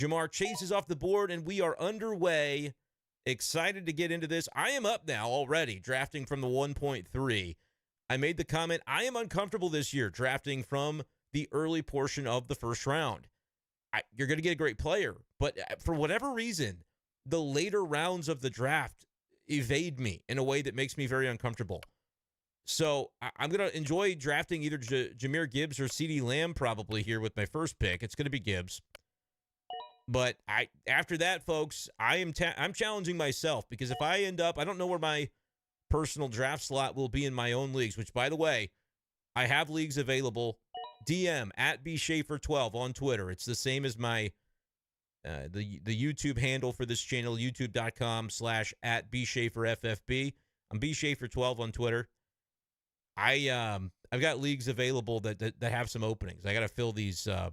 Ja'Marr Chase is off the board, and we are underway. Excited to get into this. I am up now already, drafting from the 1.3. I made the comment, I am uncomfortable this year drafting from the early portion of the first round. You're going to get a great player, but for whatever reason, the later rounds of the draft evade me in a way that makes me very uncomfortable. So I'm going to enjoy drafting either Jahmyr Gibbs or CeeDee Lamb probably here with my first pick. It's going to be Gibbs. But after that, folks, I'm challenging myself, because if I end up, I don't know where my personal draft slot will be in my own leagues, which, by the way, I have leagues available. DM at bschaeffer12 on Twitter. It's the same as my the YouTube handle for this channel, youtube.com/@bschaefferffb. I'm bschaeffer12 on Twitter. I've got leagues available that have some openings. I got to fill these. I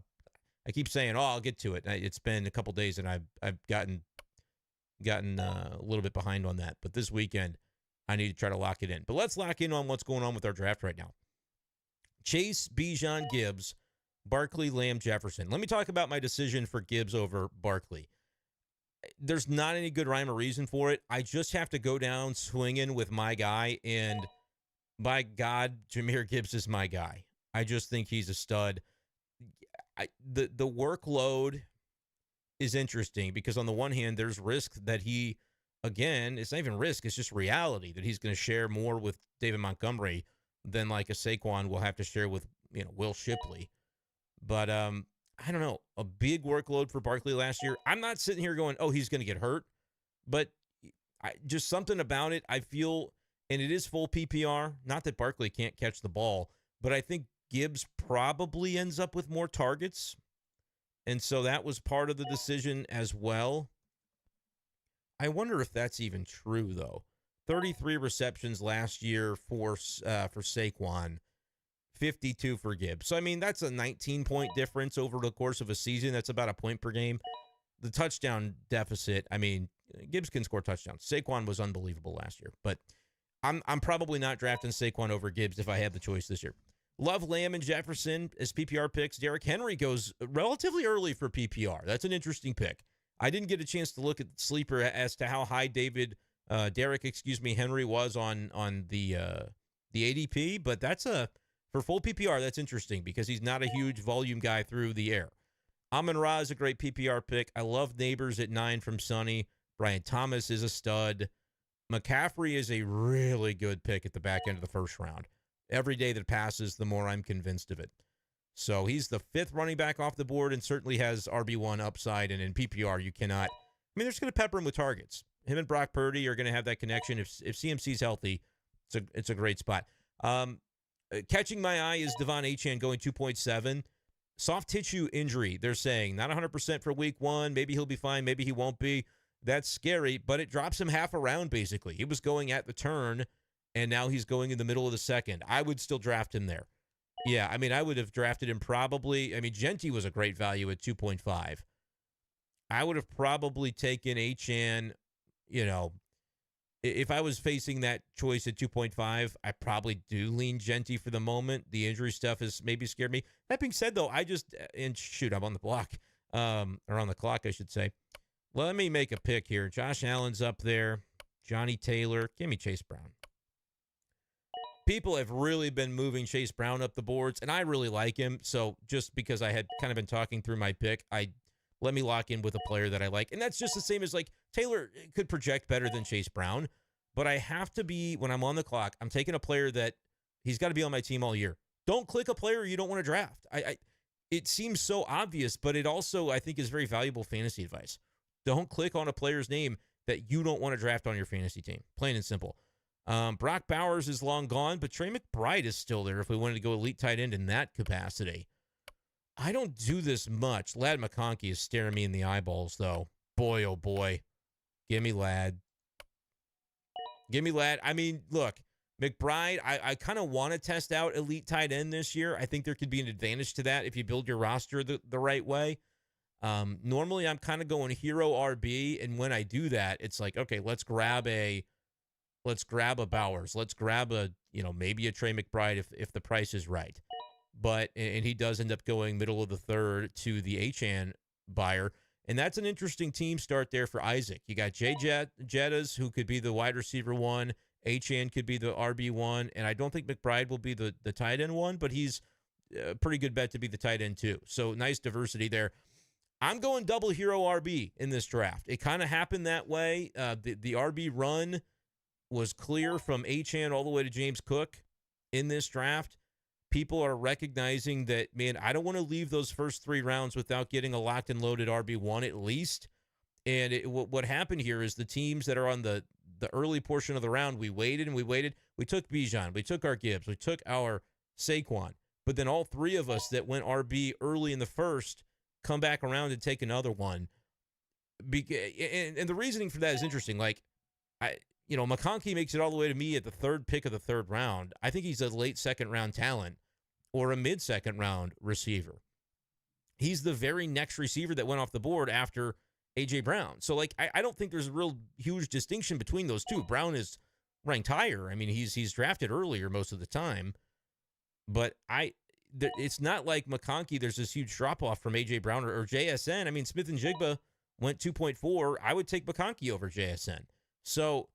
keep saying, I'll get to it. It's been a couple days, and I've gotten a little bit behind on that. But this weekend, I need to try to lock it in. But let's lock in on what's going on with our draft right now. Chase, Bijan, Gibbs, Barkley, Lamb, Jefferson. Let me talk about my decision for Gibbs over Barkley. There's not any good rhyme or reason for it. I just have to go down swinging with my guy, and by God, Jahmyr Gibbs is my guy. I just think he's a stud. The workload is interesting because on the one hand, there's risk that he, again, it's not even risk, it's just reality that he's going to share more with David Montgomery than like a Saquon will have to share with, Will Shipley. But I don't know, a big workload for Barkley last year. I'm not sitting here going, he's going to get hurt, but just something about it. I feel, and it is full PPR, not that Barkley can't catch the ball, but I think Gibbs probably ends up with more targets. And so that was part of the decision as well. I wonder if that's even true, though. 33 receptions last year for Saquon, 52 for Gibbs. So, I mean, that's a 19-point difference over the course of a season. That's about a point per game. The touchdown deficit, I mean, Gibbs can score touchdowns. Saquon was unbelievable last year. But I'm probably not drafting Saquon over Gibbs if I have the choice this year. Love Lamb and Jefferson as PPR picks. Derrick Henry goes relatively early for PPR. That's an interesting pick. I didn't get a chance to look at Sleeper as to how high Derrick Henry was on the ADP, but that's for full PPR, that's interesting because he's not a huge volume guy through the air. Amon-Ra is a great PPR pick. I love Neighbors at 9 from Sonny. Brian Thomas is a stud. McCaffrey is a really good pick at the back end of the first round. Every day that passes, the more I'm convinced of it. So he's the 5th running back off the board and certainly has RB1 upside. And in PPR, you cannot. They're just going to pepper him with targets. Him and Brock Purdy are going to have that connection. If CMC's healthy, it's a great spot. Catching my eye is Devon Achane going 2.7. Soft tissue injury, they're saying. Not 100% for week 1. Maybe he'll be fine. Maybe he won't be. That's scary, but it drops him half a round, basically. He was going at the turn, and now he's going in the middle of the second. I would still draft him there. Yeah, I would have drafted him probably. Genti was a great value at 2.5. I would have probably taken Achane, if I was facing that choice at 2.5, I probably do lean Genti for the moment. The injury stuff has maybe scared me. That being said, though, I'm on the block, or on the clock, I should say. Let me make a pick here. Josh Allen's up there. Johnny Taylor. Give me Chase Brown. People have really been moving Chase Brown up the boards, and I really like him. So just because I had kind of been talking through my pick, let me lock in with a player that I like. And that's just the same as Taylor could project better than Chase Brown, but I have to be, when I'm on the clock, I'm taking a player that he's got to be on my team all year. Don't click a player you don't want to draft. It seems so obvious, but it also, I think, is very valuable fantasy advice. Don't click on a player's name that you don't want to draft on your fantasy team. Plain and simple. Brock Bowers is long gone, but Trey McBride is still there if we wanted to go elite tight end in that capacity. I don't do this much. Ladd McConkey is staring me in the eyeballs, though. Boy, oh boy. Give me Ladd. Give me Ladd. Look, McBride, I kind of want to test out elite tight end this year. I think there could be an advantage to that if you build your roster the right way. Normally, I'm kind of going hero RB, and when I do that, it's like, okay, let's grab a Bowers. Let's grab maybe a Trey McBride if the price is right. And he does end up going middle of the third to the Achane buyer. And that's an interesting team start there for Isaac. You got Jay Jettas, who could be the wide receiver 1. Achane could be the RB1. And I don't think McBride will be the tight end 1, but he's a pretty good bet to be the tight end 2. So nice diversity there. I'm going double hero RB in this draft. It kind of happened that way. The RB run was clear from Achane all the way to James Cook in this draft. People are recognizing that, man, I don't want to leave those first 3 rounds without getting a locked and loaded RB1 at least. And what happened here is the teams that are on the early portion of the round, we waited and we waited. We took Bijan, we took our Gibbs, we took our Saquon. But then all 3 of us that went RB early in the first come back around and take another one. And the reasoning for that is interesting. Like, McConkey makes it all the way to me at the 3rd pick of the 3rd round. I think he's a late 2nd round talent or a mid 2nd round receiver. He's the very next receiver that went off the board after A.J. Brown. So, like, I don't think there's a real huge distinction between those two. Brown is ranked higher. I mean, he's drafted earlier most of the time. But it's not like McConkey, there's this huge drop-off from A.J. Brown or JSN. I mean, Smith and Jigba went 2.4. I would take McConkey over JSN. So,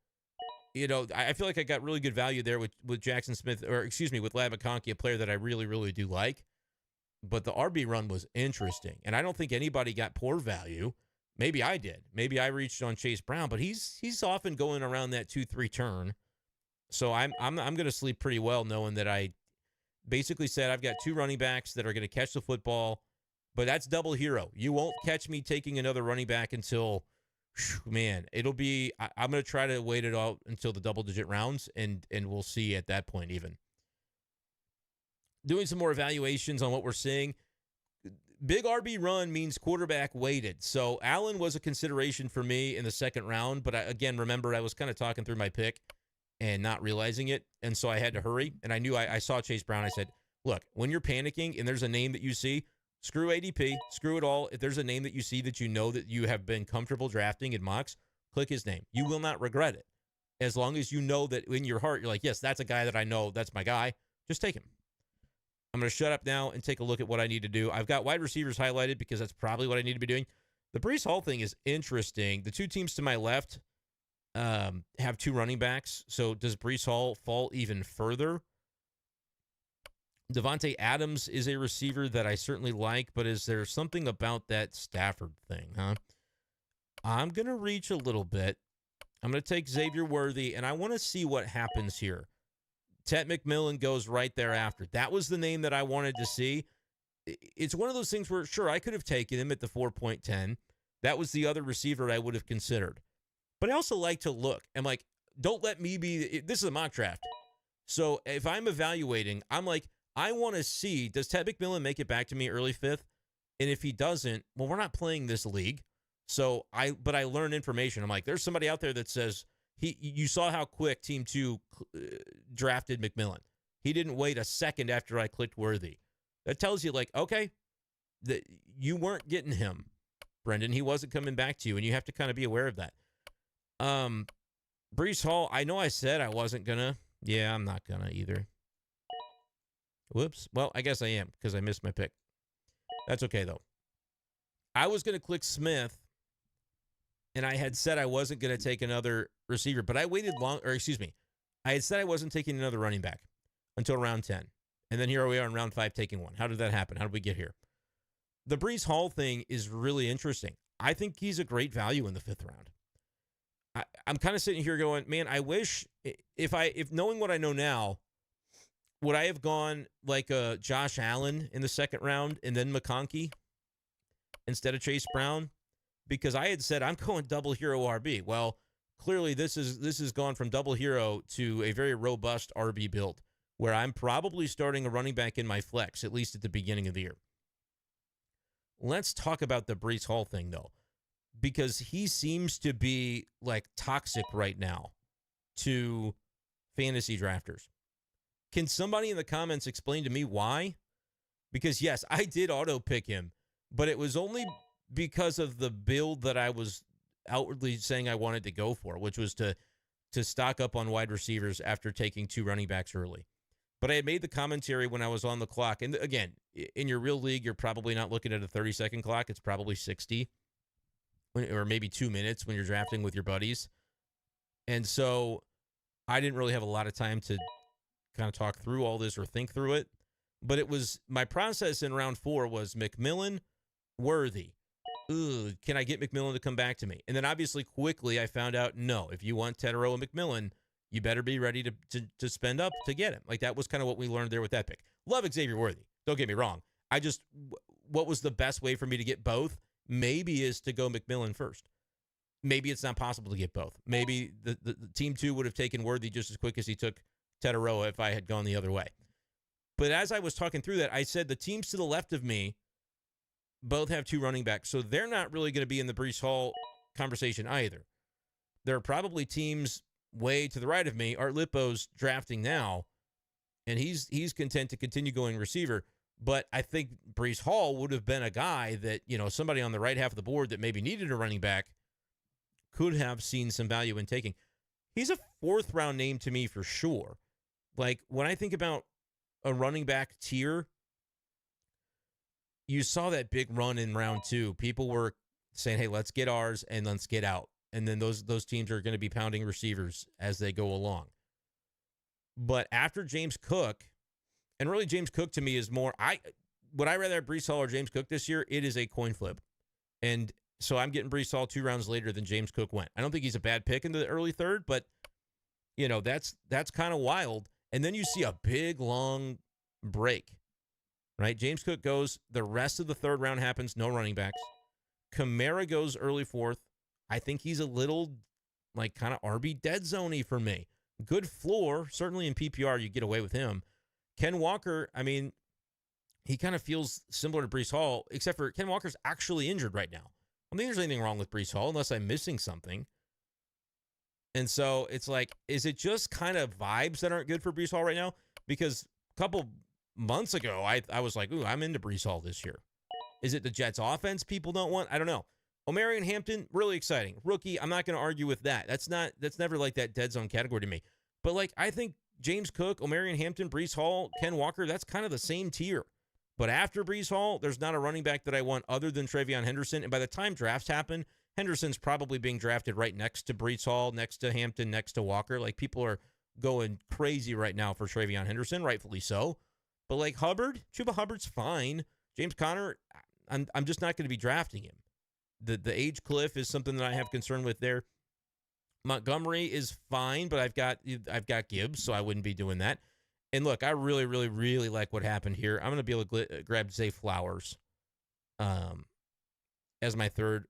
I feel like I got really good value there with Jackson Smith, with Ladd McConkey, a player that I really, really do like. But the RB run was interesting. And I don't think anybody got poor value. Maybe I did. Maybe I reached on Chase Brown, but he's often going around that 2-3 turn. So I'm going to sleep pretty well knowing that I basically said I've got 2 running backs that are going to catch the football, but that's double hero. You won't catch me taking another running back until, it'll be, I'm going to try to wait it out until the double-digit rounds, and we'll see at that point even. Doing some more evaluations on what we're seeing. Big RB run means quarterback weighted. So Allen was a consideration for me in the 2nd round, but remember, I was kind of talking through my pick and not realizing it, and so I had to hurry. And I knew I saw Chase Brown. I said, look, when you're panicking and there's a name that you see, screw ADP, screw it all. If there's a name that you see that you know that you have been comfortable drafting in mocks, click his name. You will not regret it. As long as you know that in your heart, you're like, yes, that's a guy that I know. That's my guy. Just take him. I'm going to shut up now and take a look at what I need to do. I've got wide receivers highlighted because that's probably what I need to be doing. The Breece Hall thing is interesting. The 2 teams to my left have 2 running backs. So does Breece Hall fall even further? Devontae Adams is a receiver that I certainly like, but is there something about that Stafford thing, huh? I'm going to reach a little bit. I'm going to take Xavier Worthy, and I want to see what happens here. Ted McMillan goes right thereafter. That was the name that I wanted to see. It's one of those things where, sure, I could have taken him at the 4.10. That was the other receiver I would have considered. But I also like to look. I'm like, don't let me be, this is a mock draft. So if I'm evaluating, I'm like, I want to see, does Ted McMillan make it back to me early 5th? And if he doesn't, well, we're not playing this league. So I learned information. I'm like, there's somebody out there that says, you saw how quick Team 2 drafted McMillan. He didn't wait a second after I clicked Worthy. That tells you, like, okay, that you weren't getting him, Brendan. He wasn't coming back to you, and you have to kind of be aware of that. Breece Hall, I know I said I wasn't going to. Yeah, I'm not going to either. Whoops. Well, I guess I am because I missed my pick. That's okay, though. I was going to click Smith, and I had said I wasn't going to take another receiver, but I waited I had said I wasn't taking another running back until round 10. And then here we are in round 5 taking one. How did that happen? How did we get here? The Breece Hall thing is really interesting. I think he's a great value in the 5th round. I'm kind of sitting here going, man, I wish if knowing what I know now, would I have gone like Josh Allen in the 2nd round and then McConkey instead of Chase Brown? Because I had said I'm going double hero RB. Well, clearly this is gone from double hero to a very robust RB build where I'm probably starting a running back in my flex, at least at the beginning of the year. Let's talk about the Breece Hall thing, though, because he seems to be like toxic right now to fantasy drafters. Can somebody in the comments explain to me why? Because, yes, I did auto-pick him, but it was only because of the build that I was outwardly saying I wanted to go for, which was to stock up on wide receivers after taking 2 running backs early. But I had made the commentary when I was on the clock. And again, in your real league, you're probably not looking at a 30-second clock. It's probably 60. or maybe 2 minutes when you're drafting with your buddies. And so I didn't really have a lot of time to kind of talk through all this or think through it. But it was my process in round 4 was McMillan, Worthy. Ooh, can I get McMillan to come back to me? And then obviously quickly I found out, no, if you want Teterow and McMillan, you better be ready to spend up to get him. Like that was kind of what we learned there with that pick. Love Xavier Worthy. Don't get me wrong. What was the best way for me to get both? Maybe is to go McMillan first. Maybe it's not possible to get both. Maybe the team 2 would have taken Worthy just as quick as he took Teterow if I had gone the other way. But as I was talking through that, I said the teams to the left of me both have 2 running backs, so they're not really going to be in the Breece Hall conversation either. There are probably teams way to the right of me. Art Lippo's drafting now, and he's content to continue going receiver. But I think Breece Hall would have been a guy that, somebody on the right half of the board that maybe needed a running back could have seen some value in taking. He's a 4th round name to me for sure. Like when I think about a running back tier, you saw that big run in round 2. People were saying, hey, let's get ours and let's get out. And then those teams are going to be pounding receivers as they go along. But after James Cook, and really James Cook to me is more, would I rather have Breece Hall or James Cook this year? It is a coin flip. And so I'm getting Breece Hall 2 rounds later than James Cook went. I don't think he's a bad pick in the early 3rd, but, that's kind of wild. And then you see a big, long break, right? James Cook goes, the rest of the 3rd round happens, no running backs. Kamara goes early 4th. I think he's a little, like, kind of RB dead zone-y for me. Good floor. Certainly in PPR, you get away with him. Ken Walker, I mean, he kind of feels similar to Breece Hall, except for Ken Walker's actually injured right now. I don't think there's anything wrong with Breece Hall unless I'm missing something. And so it's like, is it just kind of vibes that aren't good for Breece Hall right now? Because a couple months ago, I was like, ooh, I'm into Breece Hall this year. Is it the Jets offense people don't want? I don't know. Omarion Hampton, really exciting. Rookie, I'm not going to argue with that. That's never like that dead zone category to me. But like, I think James Cook, Omarion Hampton, Breece Hall, Ken Walker, that's kind of the same tier. But after Breece Hall, there's not a running back that I want other than Travion Henderson. And by the time drafts happen, Henderson's probably being drafted right next to Breece Hall, next to Hampton, next to Walker. Like, people are going crazy right now for Travion Henderson, rightfully so. But like Hubbard, Chuba Hubbard's fine. James Conner, I'm just not going to be drafting him. The age cliff is something that I have concern with there. Montgomery is fine, but I've got Gibbs, so I wouldn't be doing that. And look, I really, really, really like what happened here. I'm going to be able to grab Zay Flowers as my 3rd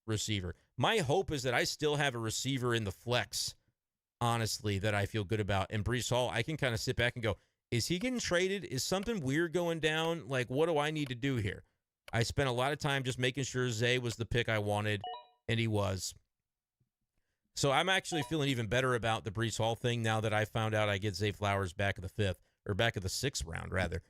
receiver. My hope is that I still have a receiver in the flex, honestly, that I feel good about. And Breece Hall, I can kind of sit back and go, is he getting traded? Is something weird going down? Like, what do I need to do here? I spent a lot of time just making sure Zay was the pick I wanted, and he was. So I'm actually feeling even better about the Breece Hall thing now that I found out I get Zay Flowers back of the 5th, or back of the 6th round, rather.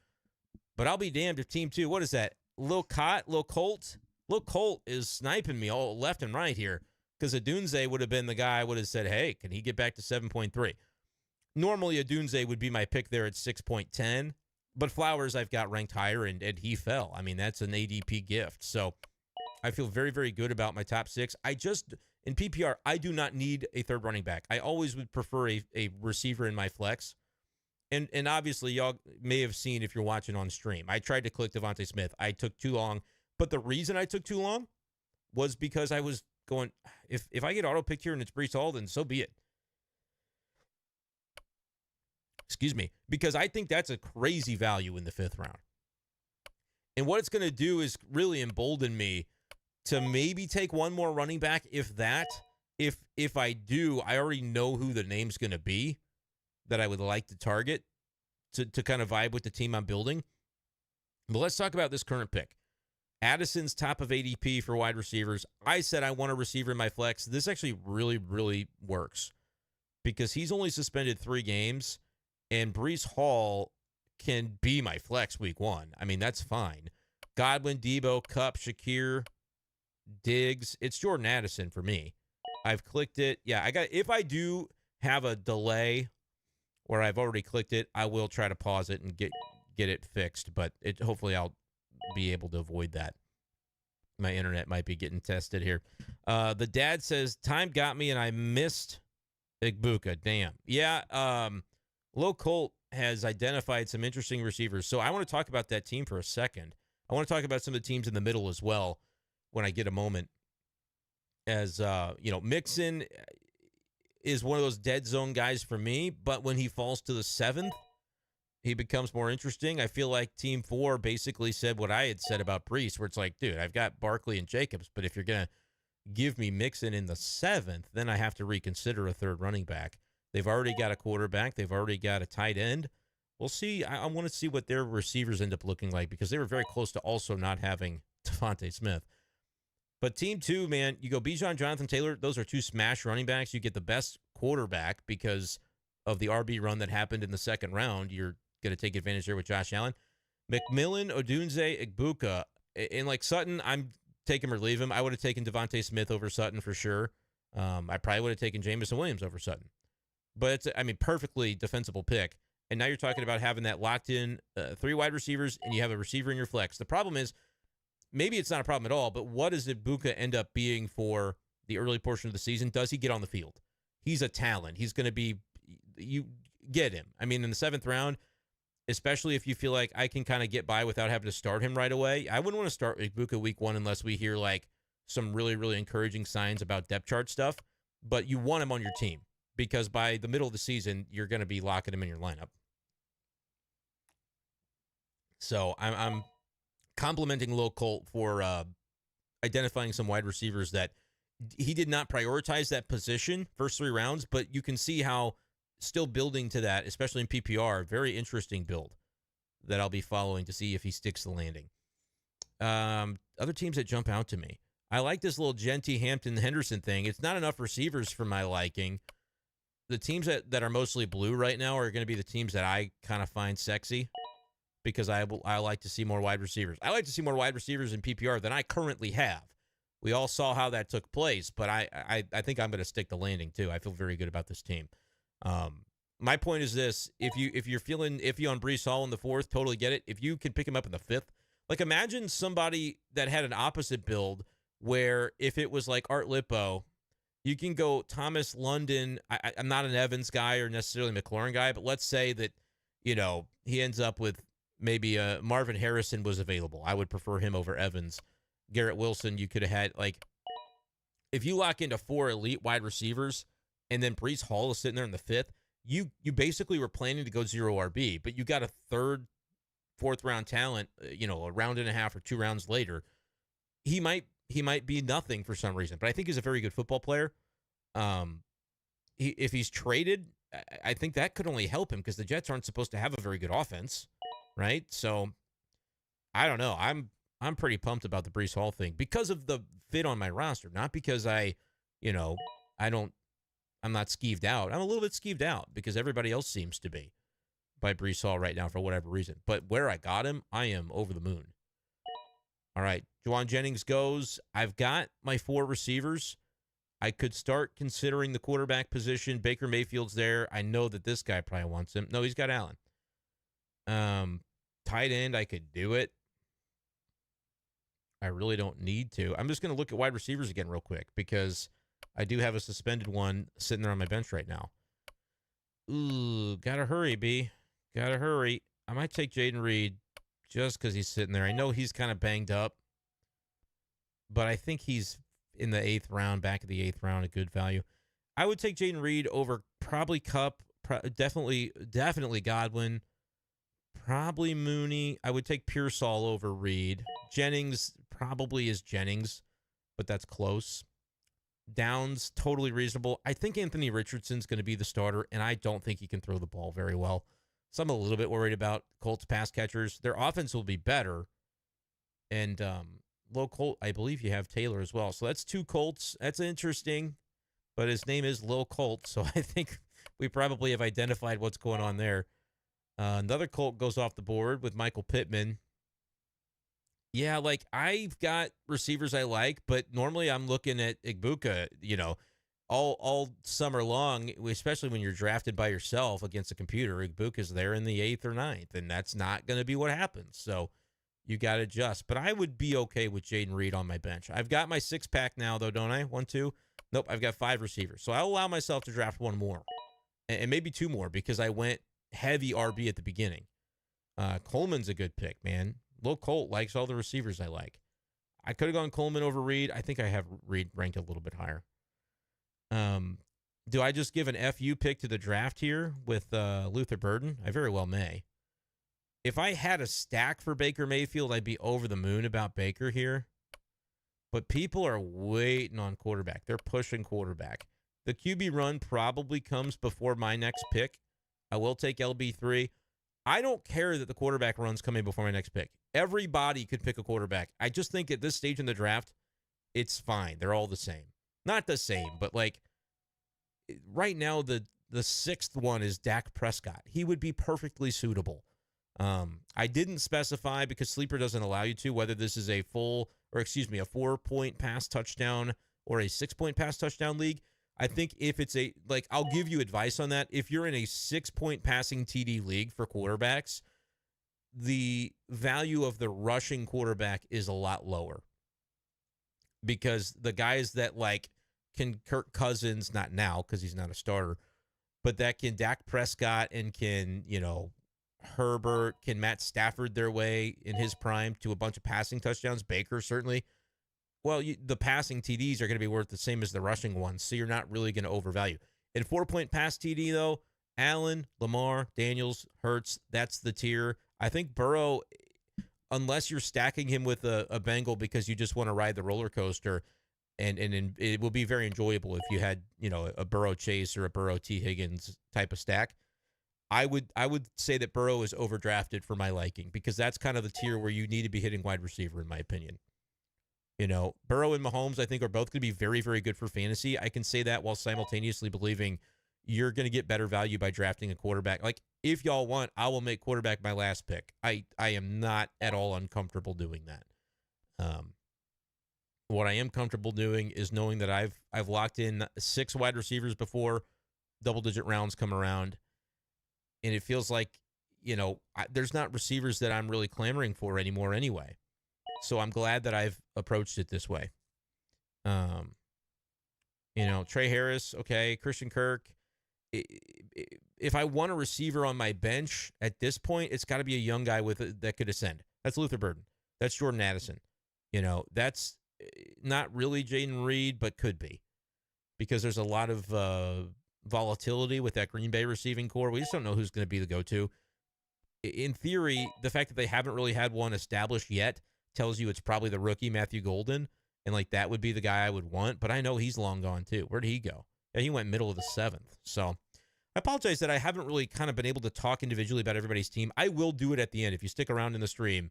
But I'll be damned if Team 2, what is that? Lil Colt? Lil Colt is sniping me all left and right here, because Adunze would have been the guy I would have said, hey, can he get back to 7.3? Normally, Adunze would be my pick there at 6.10, but Flowers I've got ranked higher, and he fell. I mean, that's an ADP gift. So I feel very, very good about my top 6. In PPR, I do not need a 3rd running back. I always would prefer a receiver in my flex. And obviously, y'all may have seen if you're watching on stream, I tried to click Devontae Smith. I took too long. But the reason I took too long was because I was going, if I get auto-picked here and it's Breece Hall, then so be it. Excuse me. Because I think that's a crazy value in the 5th round. And what it's going to do is really embolden me to maybe take one more running back, if that. If I do, I already know who the name's going to be that I would like to target to kind of vibe with the team I'm building. But let's talk about this current pick. Addison's top of ADP for wide receivers. I said I want a receiver in my flex. This actually really, really works because he's only suspended 3 games, and Breece Hall can be my flex week 1. I mean, that's fine. Godwin, Debo, Kupp, Shakir, Diggs. It's Jordan Addison for me. I've clicked it. Yeah, if I do have a delay where I've already clicked it, I will try to pause it and get it fixed, but hopefully I'll be able to avoid that. My internet might be getting tested here. The dad says, time got me and I missed Igbuka. Damn. Yeah, Low Colt has identified some interesting receivers. So I want to talk about that team for a second. I want to talk about some of the teams in the middle as well when I get a moment. As, Mixon is one of those dead zone guys for me, but when he falls to the 7th, he becomes more interesting. I feel like Team 4 basically said what I had said about Breece, where it's like, dude, I've got Barkley and Jacobs, but if you're going to give me Mixon in the 7th, then I have to reconsider a third running back. They've already got a quarterback. They've already got a tight end. We'll see. I want to see what their receivers end up looking like because they were very close to also not having Devontae Smith. But Team 2, man, you go Bijan, Jonathan Taylor. Those are two smash running backs. You get the best quarterback because of the RB run that happened in the second round. You're going to take advantage there with Josh Allen. McMillan, Odunze, Igbuka. And like Sutton, I'm take him or leave him. I would have taken Devontae Smith over Sutton for sure. I probably would have taken Jamison Williams over Sutton. But it's, perfectly defensible pick. And now you're talking about having that locked in 3 wide receivers and you have a receiver in your flex. The problem is, maybe it's not a problem at all, but what does Igbuka end up being for the early portion of the season? Does he get on the field? He's a talent. He's going to be, you get him. In the 7th round, especially if you feel like I can kind of get by without having to start him right away. I wouldn't want to start Igbuka week 1 unless we hear like some really, really encouraging signs about depth chart stuff, but you want him on your team because by the middle of the season, you're going to be locking him in your lineup. So I'm complimenting Low Colt for identifying some wide receivers that he did not prioritize that position first 3 rounds, but you can see how still building to that, especially in PPR, very interesting build that I'll be following to see if he sticks the landing. Other teams that jump out to me. I like this little Genty, Hampton, Henderson thing. It's not enough receivers for my liking. The teams that are mostly blue right now are going to be the teams that I kind of find sexy. Because I like to see more wide receivers. I like to see more wide receivers in PPR than I currently have. We all saw how that took place, but I think I'm going to stick the landing too. I feel very good about this team. My point is this: if you're feeling iffy on Breece Hall in the 4th, totally get it. If you can pick him up in the 5th, like imagine somebody that had an opposite build where if it was like Art Lippo, you can go Thomas London. I'm not an Evans guy or necessarily McLaurin guy, but let's say that he ends up with. Maybe Marvin Harrison was available. I would prefer him over Evans. Garrett Wilson, you could have had, like, if you lock into 4 elite wide receivers and then Breece Hall is sitting there in the 5th, you basically were planning to go 0 RB, but you got a 3rd, 4th round talent, a round and a half or 2 rounds later. He might be nothing for some reason, but I think he's a very good football player. If he's traded, I think that could only help him because the Jets aren't supposed to have a very good offense. Right? So I don't know. I'm pretty pumped about the Breece Hall thing because of the fit on my roster, not because I'm not skeeved out. I'm a little bit skeeved out because everybody else seems to be by Breece Hall right now for whatever reason. But where I got him, I am over the moon. All right. Juwan Jennings goes. I've got my 4 receivers. I could start considering the quarterback position. Baker Mayfield's there. I know that this guy probably wants him. No, he's got Allen. Tight end, I could do it. I really don't need to. I'm just going to look at wide receivers again real quick because I do have a suspended one sitting there on my bench right now. Ooh, gotta hurry, B. Gotta hurry. I might take Jayden Reed just because he's sitting there. I know he's kind of banged up, but I think he's in the 8th round, back of the 8th round, a good value. I would take Jayden Reed over probably Kupp, definitely Godwin. Probably Mooney. I would take Pearsall over Reed. Jennings probably is Jennings, but that's close. Downs, totally reasonable. I think Anthony Richardson's going to be the starter, and I don't think he can throw the ball very well. So I'm a little bit worried about Colts pass catchers. Their offense will be better. And Low Colt, I believe you have Taylor as well. So that's 2 Colts. That's interesting, but his name is Low Colt, so I think we probably have identified what's going on there. Another Colt goes off the board with Michael Pittman. Yeah, like I've got receivers I like, but normally I'm looking at Igbuka, all summer long, especially when you're drafted by yourself against a computer. Igbuka's there in the 8th or 9th, and that's not going to be what happens. So you got to adjust. But I would be okay with Jayden Reed on my bench. I've got my 6-pack now, though, don't I? 1, 2. Nope, I've got 5 receivers. So I'll allow myself to draft 1 more and maybe 2 more because I went heavy RB at the beginning. Coleman's a good pick, man. Lil Colt likes all the receivers I like. I could have gone Coleman over Reed. I think I have Reed ranked a little bit higher. Do I just give an FU pick to the draft here with Luther Burden? I very well may. If I had a stack for Baker Mayfield, I'd be over the moon about Baker here. But people are waiting on quarterback. They're pushing quarterback. The QB run probably comes before my next pick. I will take LB3. I don't care that the quarterback run's coming before my next pick. Everybody could pick a quarterback. I just think at this stage in the draft, it's fine. They're all the same. Not the same, but like right now, the 6th one is Dak Prescott. He would be perfectly suitable. I didn't specify because Sleeper doesn't allow you to, whether this is a 4-point pass touchdown or a 6-point pass touchdown league. I think if it's I'll give you advice on that. If you're in a 6-point passing TD league for quarterbacks, the value of the rushing quarterback is a lot lower because the guys that can Kirk Cousins, not now because he's not a starter, but that can Dak Prescott and can, Herbert, can Matt Stafford their way in his prime to a bunch of passing touchdowns, Baker certainly. Well, the passing TDs are going to be worth the same as the rushing ones, so you're not really going to overvalue. In 4-point pass TD, though, Allen, Lamar, Daniels, Hurts, that's the tier. I think Burrow, unless you're stacking him with a Bengal because you just want to ride the roller coaster, and it will be very enjoyable if you had, a Burrow Chase or a Burrow T. Higgins type of stack. I would say that Burrow is overdrafted for my liking because that's kind of the tier where you need to be hitting wide receiver, in my opinion. Burrow and Mahomes, I think, are both going to be very, very good for fantasy. I can say that while simultaneously believing you're going to get better value by drafting a quarterback. Like, if y'all want, I will make quarterback my last pick. I am not at all uncomfortable doing that. What I am comfortable doing is knowing that I've locked in 6 wide receivers before double-digit rounds come around, and it feels like, there's not receivers that I'm really clamoring for anymore anyway. So I'm glad that I've approached it this way. Trey Harris, okay, Christian Kirk. If I want a receiver on my bench at this point, it's got to be a young guy that could ascend. That's Luther Burden. That's Jordan Addison. That's not really Jayden Reed, but could be because there's a lot of volatility with that Green Bay receiving core. We just don't know who's going to be the go-to. In theory, the fact that they haven't really had one established yet tells you it's probably the rookie Matthew Golden, and that would be the guy I would want, but I know he's long gone too. Where'd he go? Yeah, he went middle of the 7th. So I apologize that I haven't really kind of been able to talk individually about everybody's team. I will do it at the end if you stick around in the stream.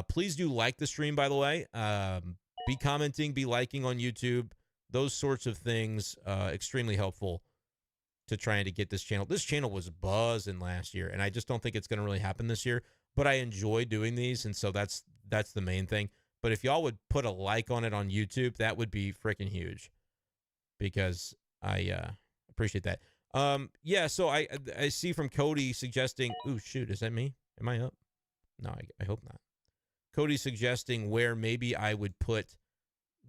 Please do like the stream, by the way. Be commenting, be liking on YouTube. Those sorts of things, extremely helpful to trying to get this channel. This channel was buzzing last year, and I just don't think it's going to really happen this year. But I enjoy doing these, and so that's the main thing. But if y'all would put a like on it on YouTube, that would be freaking huge because I appreciate that. So I see from Cody suggesting, ooh, shoot, is that me? Am I up? No, I hope not. Cody suggesting where maybe I would put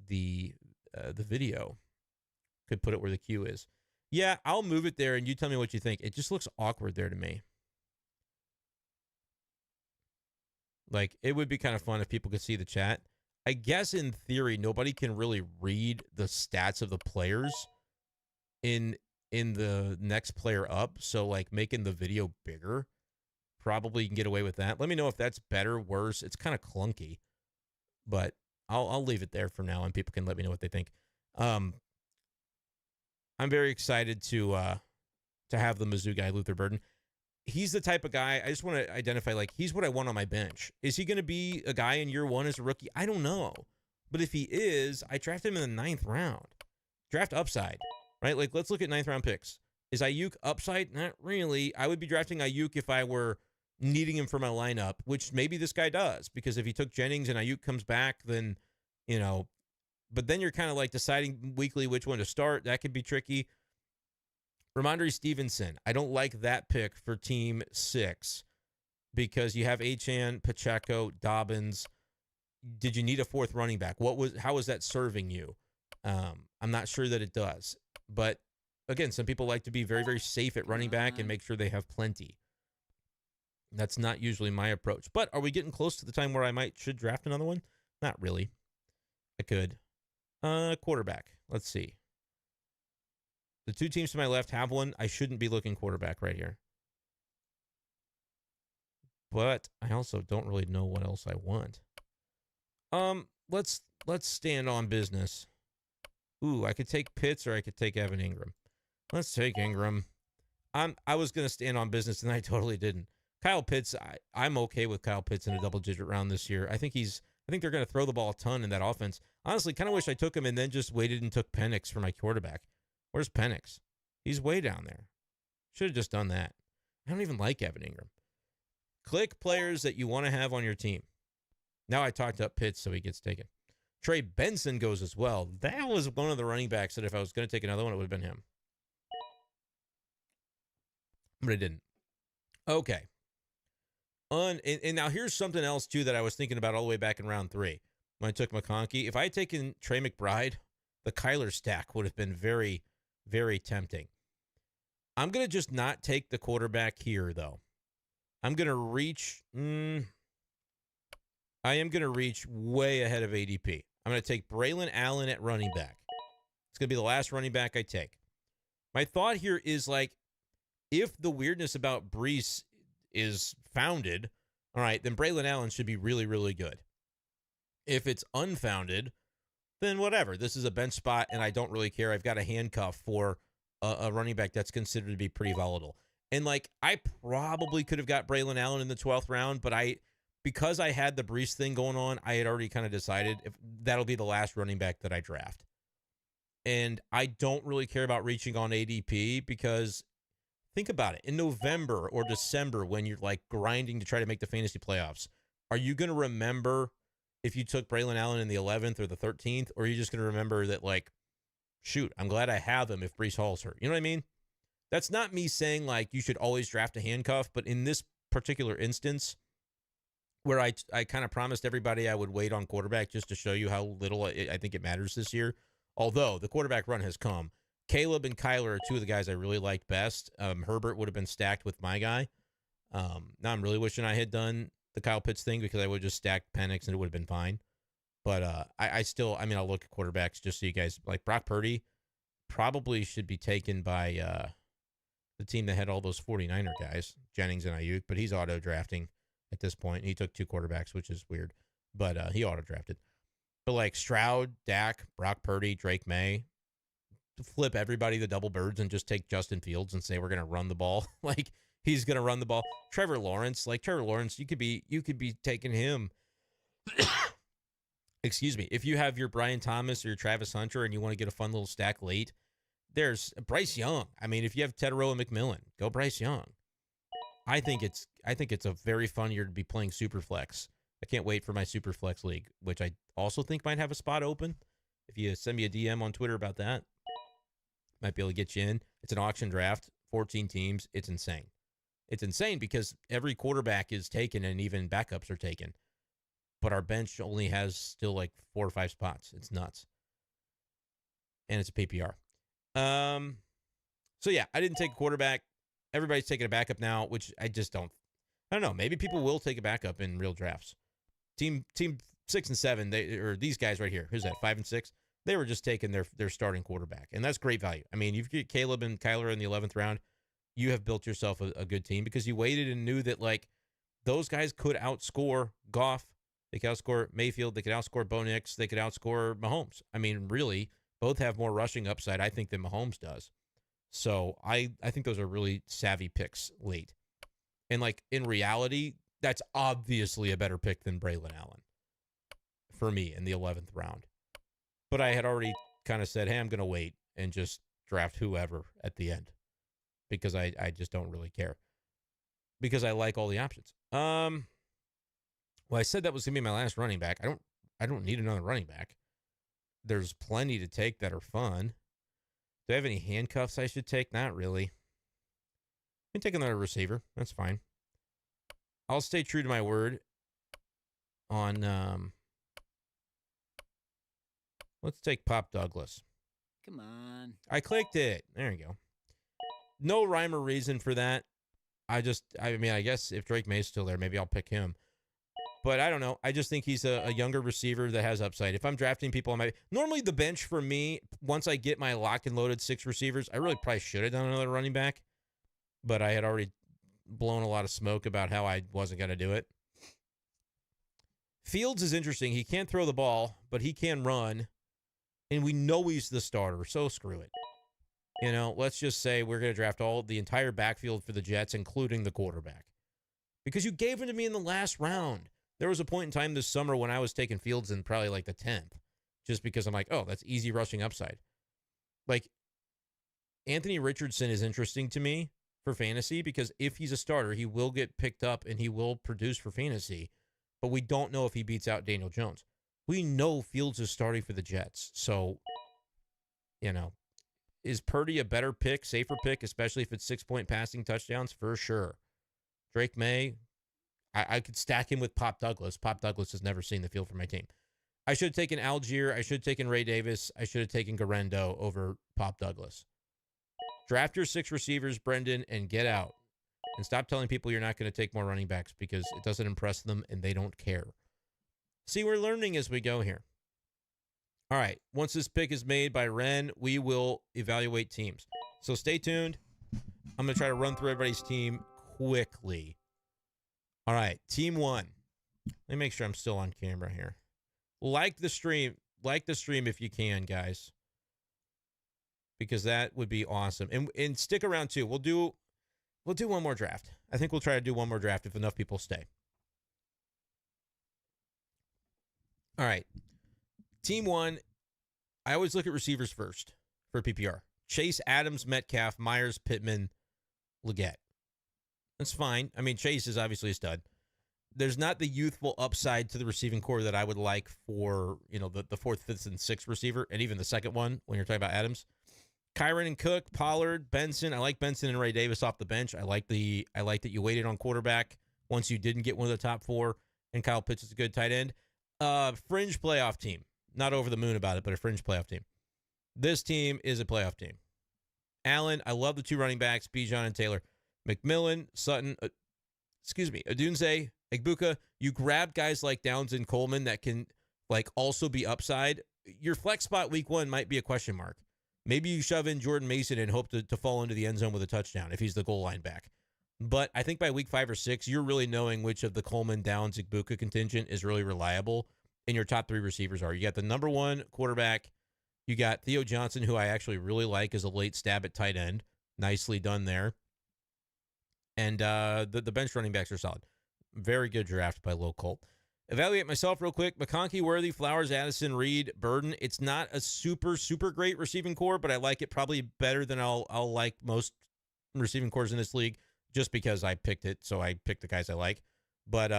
the video. Could put it where the queue is. Yeah, I'll move it there, and you tell me what you think. It just looks awkward there to me. It would be kind of fun if people could see the chat. I guess in theory, nobody can really read the stats of the players in the next player up. So, making the video bigger, probably you can get away with that. Let me know if that's better, worse. It's kind of clunky, but I'll leave it there for now, and people can let me know what they think. I'm very excited to have the Mizzou guy, Luther Burden. He's the type of guy, I just want to identify, he's what I want on my bench. Is he going to be a guy in year 1 as a rookie? I don't know. But if he is, I draft him in the 9th round. Draft upside, right? Let's look at 9th round picks. Is Ayuk upside? Not really. I would be drafting Ayuk if I were needing him for my lineup, which maybe this guy does, because if he took Jennings and Ayuk comes back, then, but then you're kind of deciding weekly which one to start. That could be tricky. Ramondre Stevenson, I don't like that pick for Team 6. because you have Achane, Pacheco, Dobbins. Did you need a fourth running back? How was that serving you? I'm not sure that it does. But again, some people like to be very, very safe at running back and make sure they have plenty. That's not usually my approach. But are we getting close to the time where I should draft another one? Not really. I could. Quarterback. Let's see. The two teams to my left have one. I shouldn't be looking quarterback right here. But I also don't really know what else I want. Let's stand on business. Ooh, I could take Pitts or I could take Evan Engram. Let's take Engram. I was gonna stand on business and I totally didn't. Kyle Pitts, I'm okay with Kyle Pitts in a double-digit round this year. I think they're gonna throw the ball a ton in that offense. Honestly, kind of wish I took him and then just waited and took Penix for my quarterback. Where's Penix? He's way down there. Should have just done that. I don't even like Evan Engram. Click players that you want to have on your team. Now I talked up Pitts, so he gets taken. Trey Benson goes as well. That was one of the running backs that if I was going to take another one, it would have been him. But I didn't. Okay. And now here's something else, too, that I was thinking about all the way back in round 3 when I took McConkey. If I had taken Trey McBride, the Kyler stack would have been very, very tempting. I'm going to just not take the quarterback here, though. I'm going to reach... I am going to reach way ahead of ADP. I'm going to take Braelon Allen at running back. It's going to be the last running back I take. My thought here is, like, if the weirdness about Breece is founded, all right, then Braelon Allen should be really, really good. If it's unfounded, then whatever. This is a bench spot, and I don't really care. I've got a handcuff for a running back that's considered to be pretty volatile. And, like, I probably could have got Braelon Allen in the 12th round, but because I had the Breece thing going on, I had already kind of decided if that'll be the last running back that I draft. And I don't really care about reaching on ADP because think about it. In November or December, when you're like grinding to try to make the fantasy playoffs, are you going to remember if you took Braelon Allen in the 11th or the 13th? Or are you just going to remember that, like, shoot, I'm glad I have him if Breece Hall's hurt? You know what I mean? That's not me saying, like, you should always draft a handcuff. But in this particular instance, where I kind of promised everybody I would wait on quarterback just to show you how little I think it matters this year. Although the quarterback run has come. Caleb and Kyler are two of the guys I really liked best. Herbert would have been stacked with my guy. Now I'm really wishing I had done the Kyle Pitts thing because I would have just stacked Penix and it would have been fine. But I'll look at quarterbacks just so you guys, like Brock Purdy probably should be taken by the team that had all those 49er guys, Jennings and Ayuk, but he's auto-drafting at this point. He took 2 quarterbacks, which is weird, but he auto-drafted. But like Stroud, Dak, Brock Purdy, Drake May, flip everybody the double birds and just take Justin Fields and say we're going to run the ball. Like he's going to run the ball. Trevor Lawrence, you could be taking him. Excuse me. If you have your Brian Thomas or your Travis Hunter and you want to get a fun little stack late, there's Bryce Young. I mean, if you have Tedero and McMillan, go Bryce Young. I think it's a very fun year to be playing Superflex. I can't wait for my Superflex league, which I also think might have a spot open. If you send me a DM on Twitter about that, might be able to get you in. It's an auction draft, 14 teams. It's insane. It's insane because every quarterback is taken and even backups are taken. But our bench only has still like 4 or 5 spots. It's nuts. And it's a PPR. So yeah, I didn't take a quarterback. Everybody's taking a backup now, which I don't know. Maybe people will take a backup in real drafts. Team 6 and 7, these guys right here. Who's that? 5 and 6. They were just taking their starting quarterback, and that's great value. I mean, you've got Caleb and Kyler in the 11th round. You have built yourself a good team because you waited and knew that like those guys could outscore Goff. They could outscore Mayfield. They could outscore Bo Nix. They could outscore Mahomes. I mean, really, both have more rushing upside, I think, than Mahomes does. So I think those are really savvy picks late. And like in reality, that's obviously a better pick than Braelon Allen for me in the 11th round. But I had already kind of said, hey, I'm going to wait and just draft whoever at the end because I just don't really care because I like all the options. Well, I said that was going to be my last running back. I don't need another running back. There's plenty to take that are fun. Do I have any handcuffs I should take? Not really. I can take another receiver. That's fine. I'll stay true to my word on, let's take Pop Douglas. Come on. I clicked it. There you go. No rhyme or reason for that. I guess if Drake May's still there, maybe I'll pick him. But I don't know. I just think he's a younger receiver that has upside. If I'm drafting people, normally the bench for me, once I get my lock and loaded 6 receivers, I really probably should have done another running back. But I had already blown a lot of smoke about how I wasn't going to do it. Fields is interesting. He can't throw the ball, but he can run. And we know he's the starter, so screw it. Let's just say we're going to draft the entire backfield for the Jets, including the quarterback. Because you gave him to me in the last round. There was a point in time this summer when I was taking Fields in probably like the 10th, just because I'm like, oh, that's easy rushing upside. Like, Anthony Richardson is interesting to me for fantasy because if he's a starter, he will get picked up and he will produce for fantasy, but we don't know if he beats out Daniel Jones. We know Fields is starting for the Jets, so, is Purdy a better pick, safer pick, especially if it's 6-point passing touchdowns? For sure. Drake May, I could stack him with Pop Douglas. Pop Douglas has never seen the field for my team. I should have taken Algier. I should have taken Ray Davis. I should have taken Garendo over Pop Douglas. Draft your 6 receivers, Brendan, and get out. And stop telling people you're not going to take more running backs because it doesn't impress them and they don't care. See, we're learning as we go here. All right. Once this pick is made by Ren, we will evaluate teams. So stay tuned. I'm going to try to run through everybody's team quickly. All right. Team 1. Let me make sure I'm still on camera here. Like the stream if you can, guys. Because that would be awesome. And stick around too. We'll do one more draft. I think we'll try to do one more draft if enough people stay. All right. Team 1, I always look at receivers first for PPR. Chase, Adams, Metcalf, Myers, Pittman, Leggett. That's fine. I mean, Chase is obviously a stud. There's not the youthful upside to the receiving core that I would like for, the 4th, 5th, and 6th receiver, and even the second one when you're talking about Adams. Kyron and Cook, Pollard, Benson. I like Benson and Ray Davis off the bench. I like that you waited on quarterback once you didn't get one of the top 4, and Kyle Pitts is a good tight end. Fringe playoff team. Not over the moon about it, but a fringe playoff team. This team is a playoff team. Allen, I love the 2 running backs, Bijan and Taylor. McMillan, Sutton, Odunze, Egbuka. You grab guys like Downs and Coleman that can also be upside. Your flex spot week 1 might be a question mark. Maybe you shove in Jordan Mason and hope to fall into the end zone with a touchdown if he's the goal line back. But I think by week 5 or 6, you're really knowing which of the Coleman, Downs, Egbuka contingent is really reliable. And your top 3 receivers are. You got the number 1 quarterback. You got Theo Johnson, who I actually really like as a late stab at tight end. Nicely done there. And the bench running backs are solid. Very good draft by Low Colt. Evaluate myself real quick. McConkey, Worthy, Flowers, Addison, Reed, Burden. It's not a super, super great receiving core, but I like it probably better than I'll like most receiving cores in this league just because I picked it. So I picked the guys I like. But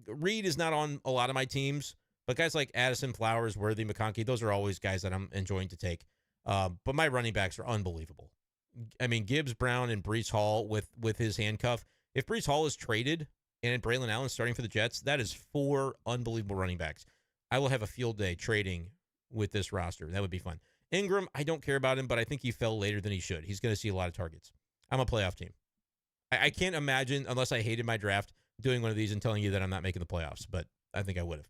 Reed is not on a lot of my teams. But guys like Addison, Flowers, Worthy, McConkey, those are always guys that I'm enjoying to take. But my running backs are unbelievable. I mean, Gibbs, Brown, and Breece Hall with his handcuff. If Breece Hall is traded and Braelon Allen starting for the Jets, that is 4 unbelievable running backs. I will have a field day trading with this roster. That would be fun. Engram, I don't care about him, but I think he fell later than he should. He's going to see a lot of targets. I'm a playoff team. I can't imagine, unless I hated my draft, doing one of these and telling you that I'm not making the playoffs, but I think I would have.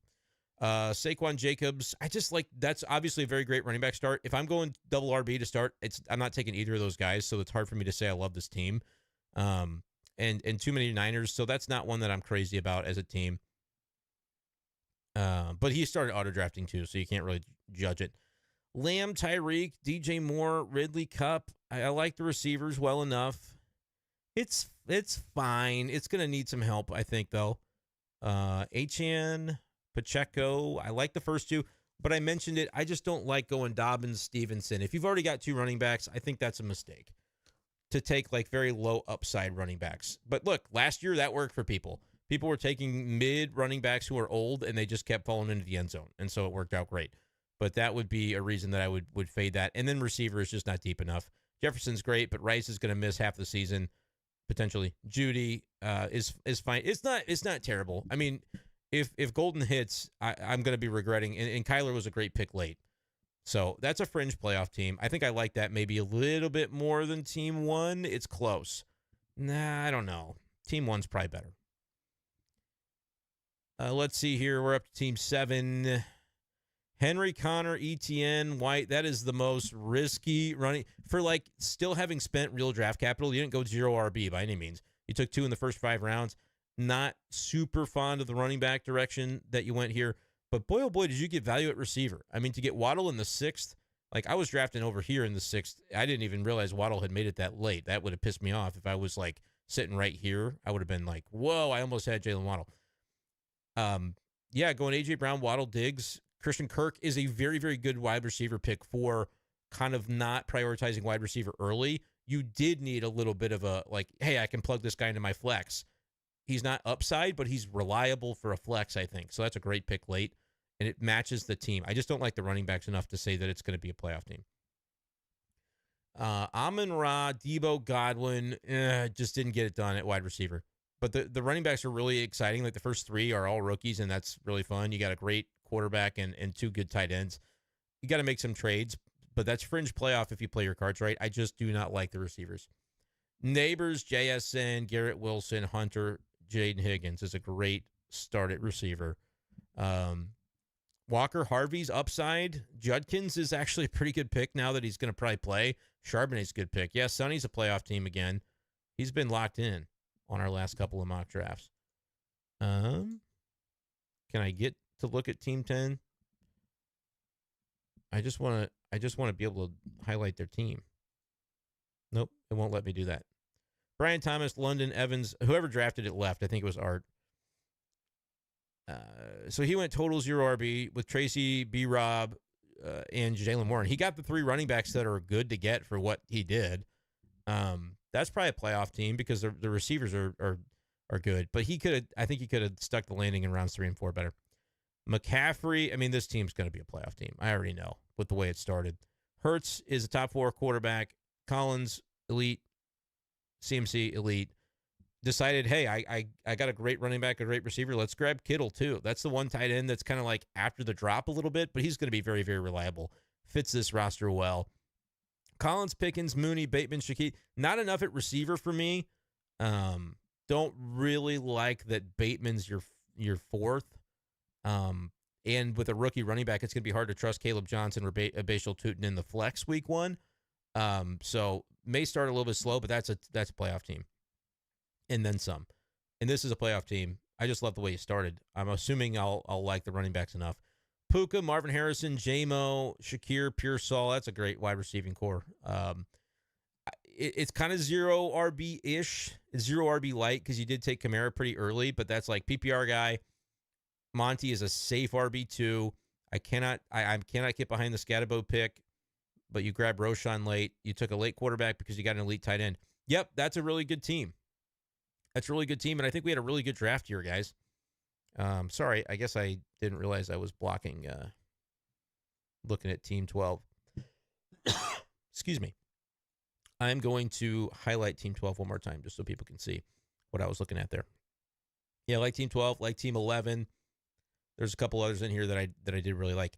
Saquon Jacobs, that's obviously a very great running back start. If I'm going double RB to start, I'm not taking either of those guys, so it's hard for me to say I love this team. And too many Niners, so that's not one that I'm crazy about as a team. But he started auto drafting too, so you can't really judge it. Lamb, Tyreek, DJ Moore, Ridley, Cup. I like the receivers well enough. It's fine. It's gonna need some help, I think, though. Achane, Pacheco, I like the first 2, but I mentioned it. I just don't like going Dobbins, Stevenson. If you've already got 2 running backs, I think that's a mistake to take very low upside running backs. But look, last year that worked for people. People were taking mid running backs who are old, and they just kept falling into the end zone, and so it worked out great. But that would be a reason that I would fade that. And then receiver is just not deep enough. Jefferson's great, but Rice is going to miss half the season. potentially. Judy is fine. It's not terrible. I mean, if Golden hits, I'm going to be regretting. And Kyler was a great pick late. So that's a fringe playoff team. I think I like that maybe a little bit more than Team 1. It's close. Nah, I don't know. Team 1's probably better. Let's see here. We're up to Team 7. Henry, Connor, ETN, White. That is the most risky running. For, like, still having spent real draft capital, you didn't go 0 RB by any means. You took 2 in the first 5 rounds. Not super fond of the running back direction that you went here. But boy, oh boy, did you get value at receiver. I mean, to get Waddle in the 6th, like I was drafting over here in the 6th. I didn't even realize Waddle had made it that late. That would have pissed me off if I was like sitting right here. I would have been like, whoa, I almost had Jalen Waddle. Yeah, going A.J. Brown, Waddle, Diggs. Christian Kirk is a very, very good wide receiver pick for kind of not prioritizing wide receiver early. You did need a little bit of a, like, hey, I can plug this guy into my flex. He's not upside, but he's reliable for a flex, I think. So that's a great pick late, and it matches the team. I just don't like the running backs enough to say that it's going to be a playoff team. Amon-Ra, Debo, Godwin, just didn't get it done at wide receiver. But the running backs are really exciting. Like the first 3 are all rookies, and that's really fun. You got a great quarterback and 2 good tight ends. You got to make some trades, but that's fringe playoff if you play your cards right. I just do not like the receivers. Neighbors, JSN, Garrett Wilson, Hunter, Jaden Higgins is a great start at receiver. Walker, Harvey's upside. Judkins is actually a pretty good pick now that he's going to probably play. Charbonnet's a good pick. Yeah, Sonny's a playoff team again. He's been locked in on our last couple of mock drafts. Can I get to look at Team 10? I just want to be able to highlight their team. Nope, it won't let me do that. Brian Thomas, London, Evans, whoever drafted it left. I think it was Art. So he went total 0 RB with Tracy, B-Rob, and Jalen Warren. He got the 3 running backs that are good to get for what he did. That's probably a playoff team because the receivers are good. But I think he could have stuck the landing in rounds 3 and 4 better. McCaffrey, I mean, this team's going to be a playoff team. I already know with the way it started. Hurts is a top 4 quarterback. Collins, elite. CMC, elite. Decided, hey, I got a great running back, a great receiver. Let's grab Kittle, too. That's the one tight end that's kind of like after the drop a little bit, but he's going to be very, very reliable. Fits this roster well. Collins, Pickens, Mooney, Bateman, Shaquille. Not enough at receiver for me. Don't really like that Bateman's your 4th. And with a rookie running back, it's going to be hard to trust Caleb Johnson or Bashal Tootin in the flex week 1. So may start a little bit slow, but that's a playoff team. And then some. And this is a playoff team. I just love the way you started. I'm assuming I'll like the running backs enough. Puka, Marvin Harrison, J-Mo, Shakir, Pearsall. That's a great wide receiving core. It's kind of 0 RB-ish. It's 0 RB light because you did take Kamara pretty early, but that's like PPR guy. Monty is a safe RB2. I cannot get behind the Scatabo pick, but you grab Roshan late. You took a late quarterback because you got an elite tight end. Yep, that's a really good team. That's a really good team, and I think we had a really good draft here, guys. Sorry, I guess I didn't realize I was blocking looking at Team 12. Excuse me. I'm going to highlight Team 12 one more time just so people can see what I was looking at there. Yeah, like Team 12, like Team 11. There's a couple others in here that I did really like.